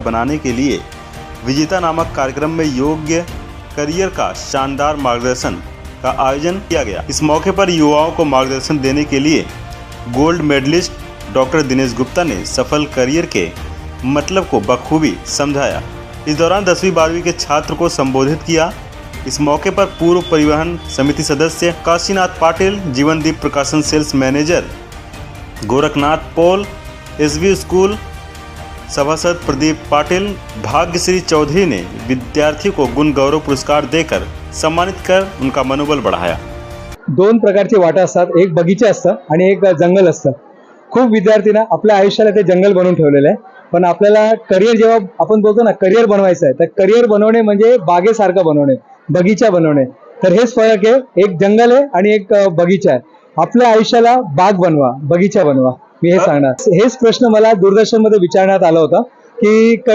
बनाने के लिए विजेता नामक कार्यक्रम में योग्य करियर का शानदार मार्गदर्शन का आयोजन किया गया। इस मौके पर युवाओं को मार्गदर्शन देने के लिए gold medalist doctor Dinesh Gupta ने सफल करियर के मतलब को बखूबी समझाया। इस दौरान 10वीं 12वीं के छात्र को संबोधित किया। इस मौके पर पूर्व परिवहन समिति सदस्य Kashinath Patil, Jeevandeep Prakashan sales manager Gorakhnath Paul, SV school सभासद प्रदीप पाटिल, भाग्यश्री चौधरी ने विद्यार्थी को गुण गौरव पुरस्कार देकर सम्मानित कर उनका मनोबल बढ़ाया। दोन प्रकारचे वाटा असतात, एक बगीचा असतं आणि एक जंगल असतं। खूप विद्यार्थ्यांना आपल्या आयुष्याला ते जंगल बनवून ठेवलेलं आहे, पण आपल्याला करिअर जेव्हा आपण बोलतो ना करिअर बनवायचं आहे, तर करिअर बनवणे म्हणजे बागेसारखं बनवणे, बगीचा बनवणे। तर हेच फरक आहे, एक जंगल आहे आणि एक बगीचा आहे। आपल्या आयुष्याला बाग बनवा, बगीचा बनवा, मी हे सांगणार। हेच प्रश्न मला दूरदर्शन मध्ये विचारण्यात आला होता की